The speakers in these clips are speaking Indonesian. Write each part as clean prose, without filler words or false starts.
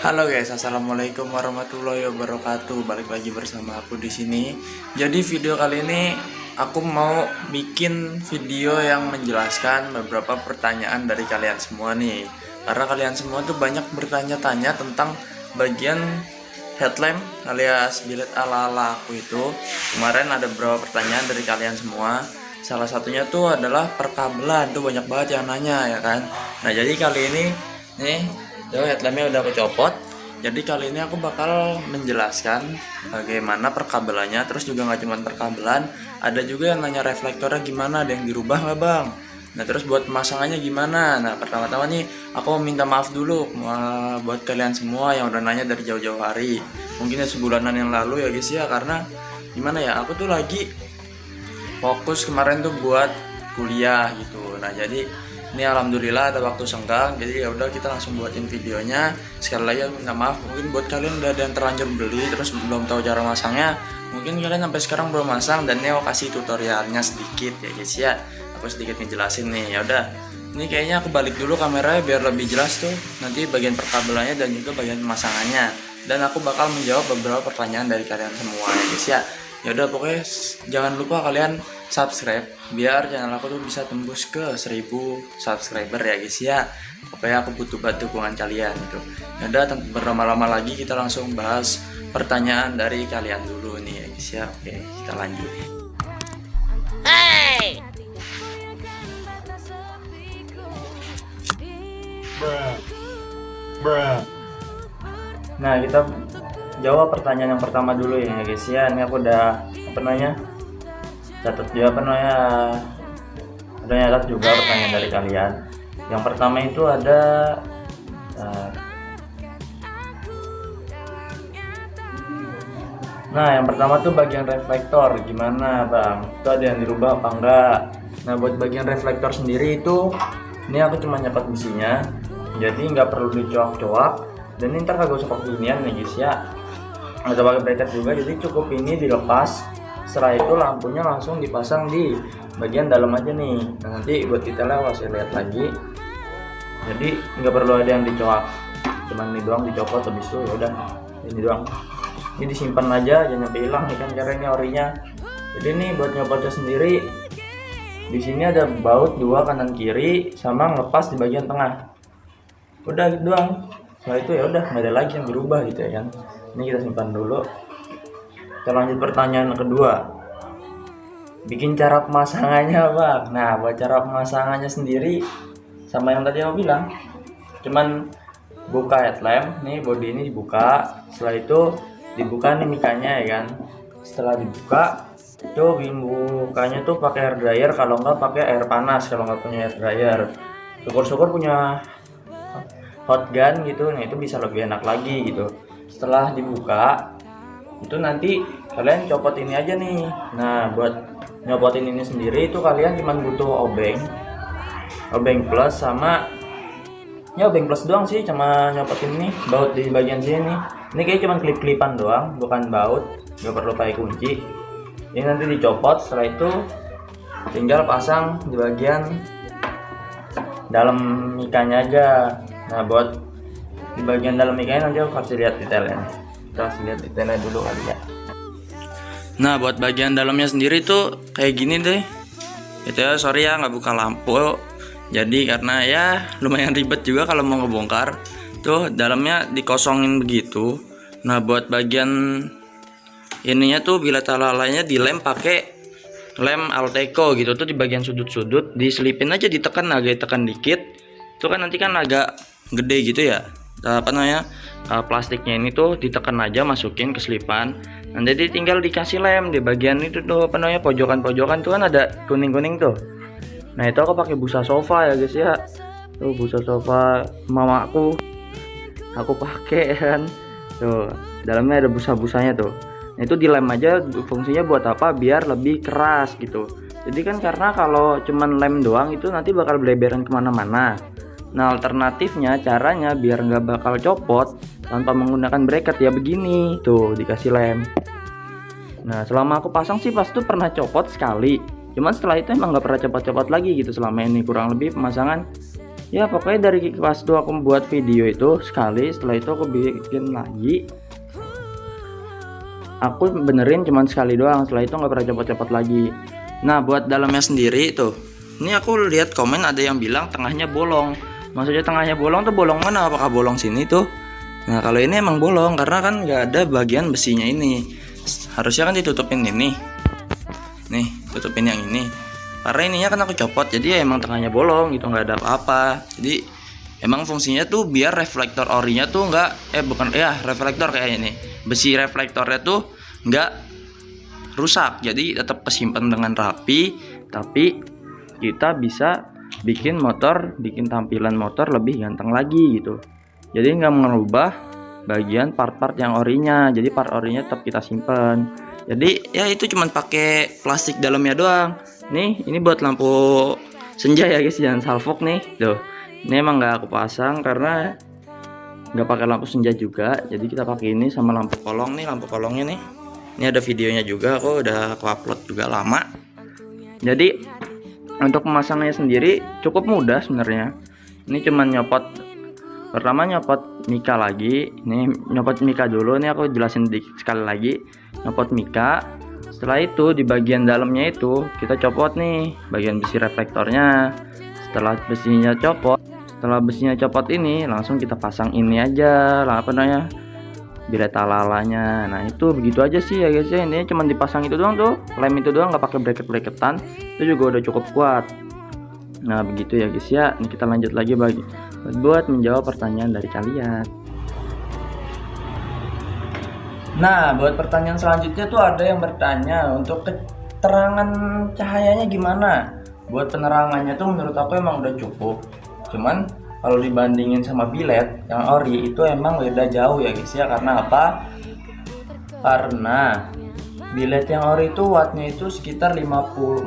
Halo guys, assalamualaikum warahmatullahi wabarakatuh. Balik lagi bersama aku di sini. Jadi video kali ini aku mau bikin video yang menjelaskan beberapa pertanyaan dari kalian semua nih. Karena kalian semua tuh banyak bertanya-tanya tentang bagian headlamp alias bilet ala-ala aku itu. Kemarin ada beberapa pertanyaan dari kalian semua. Salah satunya tuh adalah perkabelan, tuh banyak banget yang nanya ya kan. Nah jadi kali ini nih tuh headlampnya udah aku copot. Jadi kali ini aku bakal menjelaskan bagaimana perkabelannya. Terus juga nggak cuma perkabelan, ada juga yang nanya reflektornya gimana, ada yang dirubah nggak bang. Nah terus buat pemasangannya gimana. Nah pertama-tama nih aku mau minta maaf dulu buat kalian semua yang udah nanya dari jauh-jauh hari. Mungkin ya sebulanan yang lalu ya guys ya. Karena gimana ya, aku tuh lagi fokus kemarin tuh buat kuliah gitu. Nah jadi ini alhamdulillah ada waktu senggang, jadi ya udah kita langsung buatin videonya. Sekali lagi aku minta maaf, mungkin buat kalian udah ada yang terlanjur beli terus belum tahu cara masangnya, mungkin kalian sampai sekarang belum masang, dan ini aku kasih tutorialnya sedikit ya guys ya. Aku sedikit ngejelasin nih. Ya udah, ini kayaknya aku balik dulu kameranya biar lebih jelas tuh nanti bagian perkabelannya dan juga bagian pemasangannya, dan aku bakal menjawab beberapa pertanyaan dari kalian semua ya guys ya. Ya udah pokoknya jangan lupa kalian subscribe biar channel aku tuh bisa tembus ke 1000 subscriber ya guys ya. Pokoknya aku butuh dukungan kalian gitu. Ya udah tanpa berlama-lama lagi kita langsung bahas pertanyaan dari kalian dulu nih ya guys ya. Oke, kita lanjut. Hey! Nah, kita jawab pertanyaan yang pertama dulu ya guys ya. Ini aku udah catat juga udah nyatat juga pertanyaan dari kalian. Yang pertama itu ada nah yang pertama tuh bagian reflektor gimana bang, itu ada yang dirubah apa enggak. Nah buat bagian reflektor sendiri itu ini aku cuma nyepat besinya, jadi nggak perlu dicoak-coak, dan ini ntar kagak usah pakai ginian nih guys ya, nggak usah pakai bracket juga, jadi cukup ini dilepas. Setelah itu lampunya langsung dipasang di bagian dalam aja nih. Nah, nanti buat detailnya saya lihat lagi, jadi nggak perlu ada yang dicoak, cuman ini doang dicopot, habis itu ya udah ini doang. Ini disimpan aja, jangan sampai hilang ikan caranya orinya. Jadi nih buat nyopotnya sendiri, di sini ada baut dua kanan kiri sama ngelepas di bagian tengah. Udah gitu doang. Setelah itu ya udah nggak ada lagi yang berubah gitu ya kan. Ini kita simpan dulu. Kita lanjut pertanyaan kedua. Bikin cara pemasangannya bang. Nah buat cara pemasangannya sendiri sama yang tadi aku bilang. Cuman buka headlamp, nih bodi ini dibuka. Setelah itu dibuka nih mikanya ya kan. Setelah dibuka itu bukanya tuh pakai air dryer, kalau nggak pakai air panas kalau nggak punya air dryer. Syukur-syukur punya hot gun gitu, nah itu bisa lebih enak lagi gitu. Setelah dibuka itu nanti kalian copot ini aja nih. Nah buat nyopotin ini sendiri itu kalian cuma butuh obeng plus sama ya obeng plus doang sih, cuma nyopotin ini baut di bagian sini. Ini kayak cuma klip-klipan doang, bukan baut, nggak perlu pakai kunci. Ini nanti dicopot, setelah itu tinggal pasang di bagian dalam mikanya aja. Nah buat di bagian dalam mikanya nanti aku kasih lihat detailnya. Kita kasih lihat detailnya dulu kali ya. Nah buat bagian dalamnya sendiri tuh kayak gini deh. Itu ya, sorry ya nggak buka lampu. Jadi karena ya lumayan ribet juga kalau mau ngebongkar. Tuh dalamnya dikosongin begitu. Nah buat bagian ininya tuh bilet ala-alanya dilem pakai lem Alteco gitu tuh, di bagian sudut-sudut diselipin aja, ditekan agak tekan dikit. Itu kan nanti kan agak gede gitu ya. Apa namanya? Plastiknya ini tuh ditekan aja, masukin ke selipan. Nah, jadi tinggal dikasih lem di bagian itu tuh apa namanya, pojokan-pojokan tuh kan ada kuning-kuning tuh. Nah, itu aku pakai busa sofa ya guys ya. Tuh busa sofa mamaku. Aku pakai kan. Tuh, dalamnya ada busa-busanya tuh. Nah, itu dilem aja, fungsinya buat apa? Biar lebih keras gitu. Jadi kan karena kalau cuman lem doang itu nanti bakal beleberan kemana-mana. Nah alternatifnya caranya biar nggak bakal copot tanpa menggunakan bracket ya begini tuh, dikasih lem. Nah selama aku pasang sih pas itu pernah copot sekali, cuman setelah itu emang nggak pernah copot-copot lagi gitu selama ini, kurang lebih pemasangan Ya pokoknya dari pas itu aku membuat video itu sekali, setelah itu aku bikin lagi, aku benerin cuman sekali doang, setelah itu nggak pernah copot-copot lagi. Nah buat dalamnya sendiri tuh, ini aku lihat komen ada yang bilang tengahnya bolong. Maksudnya tengahnya bolong tuh bolong mana? Apakah bolong sini tuh? Nah kalau ini emang bolong karena kan nggak ada bagian besinya ini. Harusnya kan ditutupin ini. Nih tutupin yang ini. Karena ininya kan aku copot, jadi ya emang tengahnya bolong gitu, nggak ada apa-apa. Jadi emang fungsinya tuh biar reflektor orinya tuh nggak, bukan ya reflektor kayak ini, besi reflektornya tuh nggak rusak, jadi tetap kesimpan dengan rapi. Tapi kita bisa bikin tampilan motor lebih ganteng lagi gitu. Jadi nggak merubah bagian part-part yang orinya, jadi part orinya tetap kita simpan. Jadi ya itu cuman pakai plastik dalamnya doang. Nih ini buat lampu senja ya guys, jangan salfok nih tuh. Ini emang nggak aku pasang karena nggak pakai lampu senja juga, jadi kita pakai ini sama lampu kolong. Nih lampu kolongnya nih, ini ada videonya juga, aku udah aku upload juga lama. Jadi untuk memasangnya sendiri cukup mudah sebenarnya. Ini cuman pertama nyopot mika lagi. Ini nyopot mika dulu, nih aku jelasin sekali lagi. Nyopot mika, setelah itu di bagian dalamnya itu kita copot nih bagian besi reflektornya. Setelah besinya copot ini langsung kita pasang ini aja lah, apa namanya, bilet alalanya. Nah itu begitu aja sih ya guys ya, ini cuma dipasang itu doang tuh, lem itu doang, nggak pakai bracket-bracketan, itu juga udah cukup kuat. Nah begitu ya guys ya. Ini kita lanjut lagi buat menjawab pertanyaan dari kalian. Nah, buat pertanyaan selanjutnya tuh ada yang bertanya untuk keterangan cahayanya gimana. Buat penerangannya tuh menurut aku emang udah cukup. Cuman kalau dibandingin sama bilet yang ori itu emang beda jauh ya guys ya. Karena apa? Karena bilet yang ori itu wattnya itu sekitar 40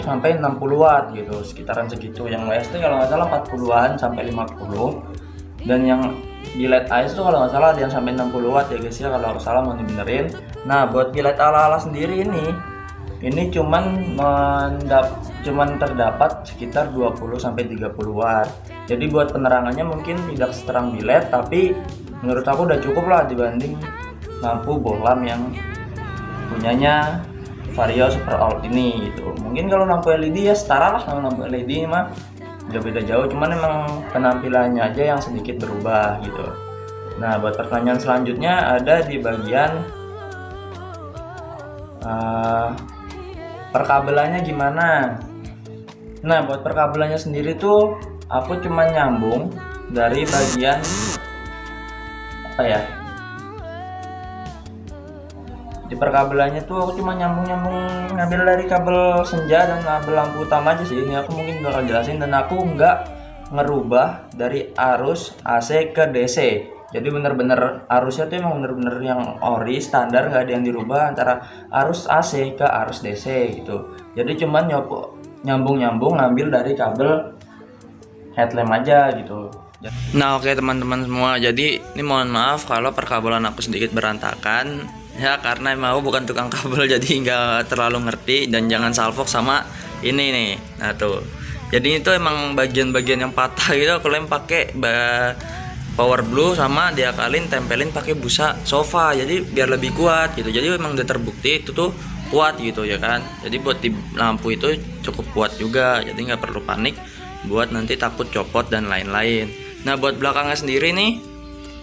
sampai 60 watt gitu, sekitaran segitu. Yang WST kalau nggak salah 40-an sampai 50. Dan yang bilet AIS tuh kalau nggak salah ada yang sampai 60 watt ya guys ya, kalau nggak salah mau dibenerin. Nah buat bilet ala-ala sendiri ini cuman terdapat sekitar 20 sampai 30 watt. Jadi buat penerangannya mungkin tidak seterang bilet, tapi menurut aku udah cukup lah dibanding lampu bohlam yang punyanya Vario Super Alt ini gitu. Mungkin kalau lampu LED ya setara lah sama lampu LED mah, udah beda jauh, cuman emang penampilannya aja yang sedikit berubah gitu. Nah buat pertanyaan selanjutnya ada di bagian perkabelannya gimana. Nah buat perkabelannya sendiri tuh aku cuma nyambung dari bagian apa ya, di perkabelannya tuh aku cuma ngambil dari kabel senja dan kabel lampu utama aja sih. Ini aku mungkin bakal jelasin, dan aku nggak ngerubah dari arus AC ke DC. Jadi bener-bener arusnya tuh emang bener-bener yang ori standar, nggak ada yang dirubah antara arus AC ke arus DC gitu. Jadi cuman nyambung ngambil dari kabel headlamp aja gitu. Nah oke teman-teman semua, jadi ini mohon maaf kalau perkabelan aku sedikit berantakan ya, karena emang aku bukan tukang kabel jadi nggak terlalu ngerti. Dan jangan salfok sama ini nih. Nah tuh, jadi itu emang bagian-bagian yang patah gitu aku lem pakai power glue sama diakalin tempelin pakai busa sofa, jadi biar lebih kuat gitu. Jadi emang udah terbukti itu tuh kuat gitu ya kan. Jadi buat di lampu itu cukup kuat juga, jadi nggak perlu panik buat nanti takut copot dan lain-lain. Nah buat belakangnya sendiri nih,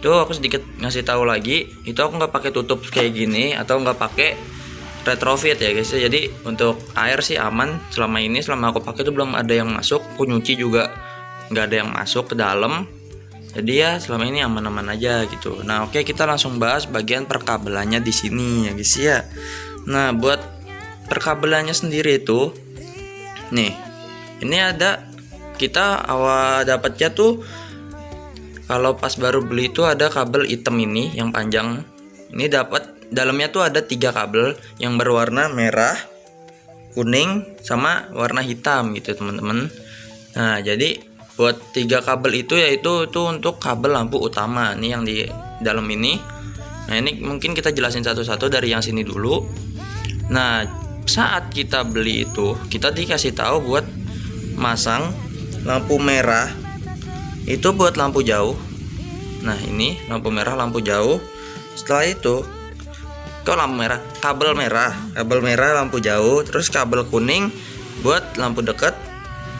tuh aku sedikit ngasih tahu lagi, itu aku nggak pakai tutup kayak gini atau nggak pakai retrofit ya guys. Jadi untuk air sih aman selama ini, selama aku pakai itu belum ada yang masuk. Aku nyuci juga nggak ada yang masuk ke dalam, jadi ya selama ini aman-aman aja gitu. Nah oke, kita langsung bahas bagian perkabelannya di sini ya guys ya. Nah buat perkabelannya sendiri itu nih, ini ada, kita awal dapatnya tuh kalau pas baru beli itu ada kabel hitam ini yang panjang. Ini dapat dalamnya tuh ada 3 kabel yang berwarna merah, kuning, sama warna hitam gitu teman-teman. Nah jadi buat 3 kabel itu yaitu untuk kabel lampu utama nih yang di dalam ini. Nah ini mungkin kita jelasin satu-satu dari yang sini dulu. Nah saat kita beli itu kita dikasih tahu buat masang lampu merah itu buat lampu jauh. Nah ini lampu merah, lampu jauh. Setelah itu kabel merah lampu jauh, terus kabel kuning buat lampu dekat,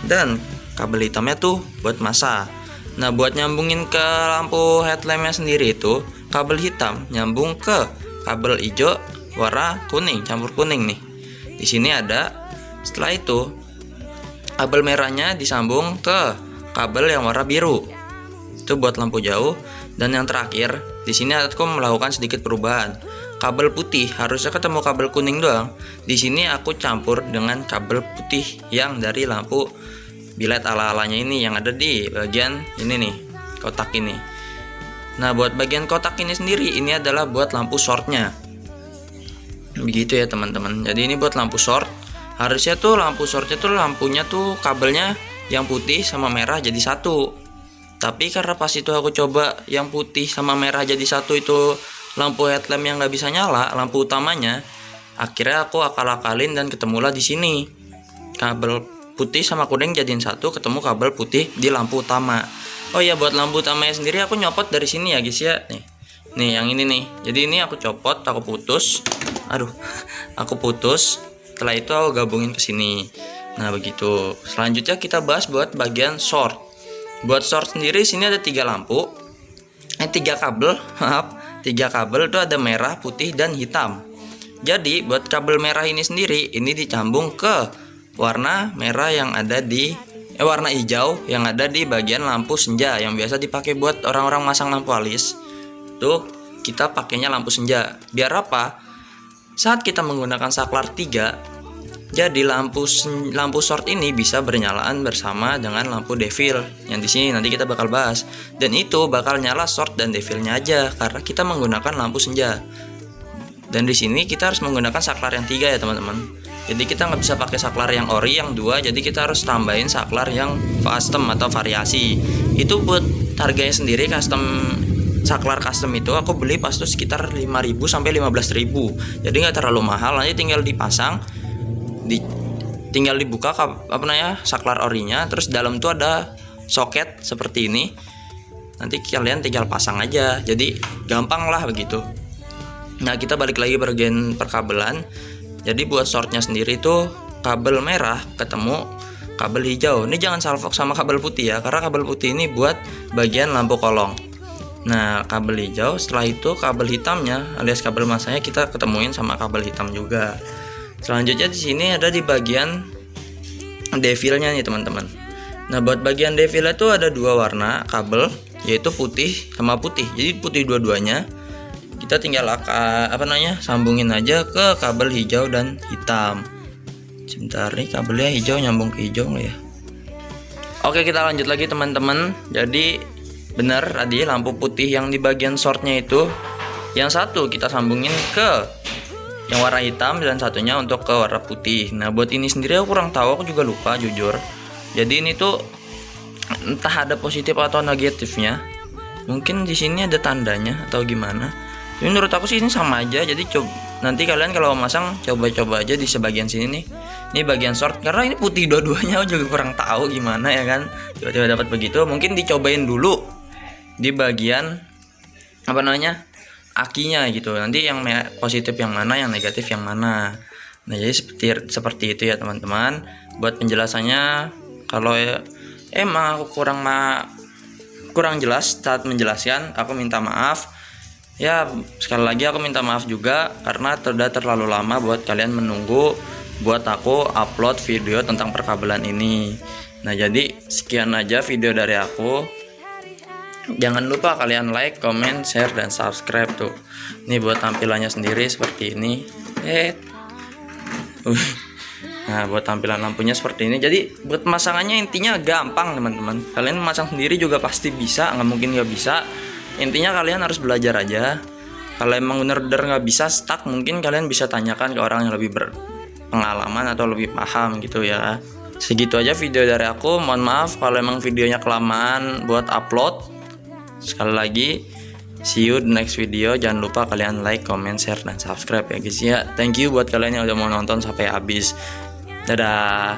dan kabel hitamnya tuh buat masa. Nah buat nyambungin ke lampu headlampnya sendiri itu kabel hitam nyambung ke kabel hijau warna kuning, campur kuning nih. Di sini ada. Setelah itu kabel merahnya disambung ke kabel yang warna biru. Itu buat lampu jauh. Dan yang terakhir, di sini aku melakukan sedikit perubahan. Kabel putih harusnya ketemu kabel kuning doang. Di sini aku campur dengan kabel putih yang dari lampu bilet ala-alanya ini yang ada di bagian ini nih, kotak ini. Nah, buat bagian kotak ini sendiri ini adalah buat lampu shortnya. Begitu ya teman-teman. Jadi ini buat lampu short. Harusnya tuh lampu shortnya tuh lampunya tuh kabelnya yang putih sama merah jadi satu. Tapi karena pas itu aku coba yang putih sama merah jadi satu itu lampu headlamp yang nggak bisa nyala, lampu utamanya, akhirnya aku akal-akalin dan ketemulah di sini kabel putih sama kuning jadiin satu, ketemu kabel putih di lampu utama. Oh iya, buat lampu utamanya sendiri aku nyopot dari sini ya guys ya. Nih yang ini nih. Jadi ini aku copot, aku putus. Aku putus. Setelah itu aku gabungin ke sini. Nah begitu. Selanjutnya kita bahas buat bagian short. Buat short sendiri sini ada 3 lampu. 3 kabel, maaf. 3 kabel itu ada merah, putih, dan hitam. Jadi buat kabel merah ini sendiri ini dicambung ke warna merah yang ada di warna hijau yang ada di bagian lampu senja yang biasa dipakai buat orang-orang masang lampu alis. Tuh kita pakainya lampu senja. Biar apa? Saat kita menggunakan saklar 3, jadi lampu short ini bisa bernyalaan bersama dengan lampu devil yang di sini nanti kita bakal bahas. Dan itu bakal nyala short dan devilnya aja karena kita menggunakan lampu senja. Dan di sini kita harus menggunakan saklar yang 3 ya teman-teman. Jadi kita nggak bisa pakai saklar yang ori yang 2, jadi kita harus tambahin saklar yang custom atau variasi. Itu buat harganya sendiri custom. Saklar custom itu aku beli pas tuh sekitar 5.000 sampai 15.000. Jadi nggak terlalu mahal, nanti tinggal dipasang, tinggal dibuka saklar orinya, terus dalam tuh ada soket seperti ini. Nanti kalian tinggal pasang aja. Jadi gampang lah begitu. Nah, kita balik lagi bagian perkabelan. Jadi buat shortnya sendiri tuh kabel merah ketemu kabel hijau. Ini jangan salfok sama kabel putih ya, karena kabel putih ini buat bagian lampu kolong. Nah, kabel hijau, setelah itu kabel hitamnya alias kabel masanya kita ketemuin sama kabel hitam juga. Selanjutnya di sini ada di bagian devilnya nih teman-teman. Nah, buat bagian devilnya itu ada 2 warna kabel, yaitu putih sama putih. Jadi putih dua-duanya. Kita tinggal sambungin aja ke kabel hijau dan hitam. Sebentar nih, kabelnya hijau nyambung ke hijau nggak ya? Oke, kita lanjut lagi teman-teman. Jadi benar tadi lampu putih yang di bagian shortnya itu, yang satu kita sambungin ke yang warna hitam dan satunya untuk ke warna putih. Nah buat ini sendiri aku kurang tahu, aku juga lupa jujur. Jadi ini tuh entah ada positif atau negatifnya. Mungkin di sini ada tandanya atau gimana. Tapi menurut aku sih ini sama aja. Jadi nanti kalian kalau masang coba-coba aja di sebagian sini nih. Ini bagian short karena ini putih dua-duanya, aku juga kurang tahu gimana ya kan. Tiba-tiba dapat begitu, mungkin dicobain dulu di bagian akinya gitu. Nanti yang positif yang mana, yang negatif yang mana. Nah, jadi seperti itu ya teman-teman. Buat penjelasannya, kalau emang aku kurang jelas saat menjelaskan, aku minta maaf. Ya, sekali lagi aku minta maaf juga karena sudah terlalu lama buat kalian menunggu buat aku upload video tentang perkabelan ini. Nah, jadi sekian aja video dari aku. Jangan lupa kalian like, comment, share, dan subscribe tuh. Ini buat tampilannya sendiri seperti ini. Nah, buat tampilan lampunya seperti ini. Jadi buat pemasangannya intinya gampang teman-teman. Kalian masang sendiri juga pasti bisa, nggak mungkin nggak bisa. Intinya kalian harus belajar aja. Kalau emang bener-bener nggak bisa stuck, mungkin kalian bisa tanyakan ke orang yang lebih berpengalaman atau lebih paham gitu ya. Segitu aja video dari aku. Mohon maaf kalau emang videonya kelamaan buat upload. Sekali lagi, see you the next video. Jangan lupa kalian like, comment, share, dan subscribe ya guys ya. Thank you buat kalian yang udah mau nonton sampai habis. Dadah.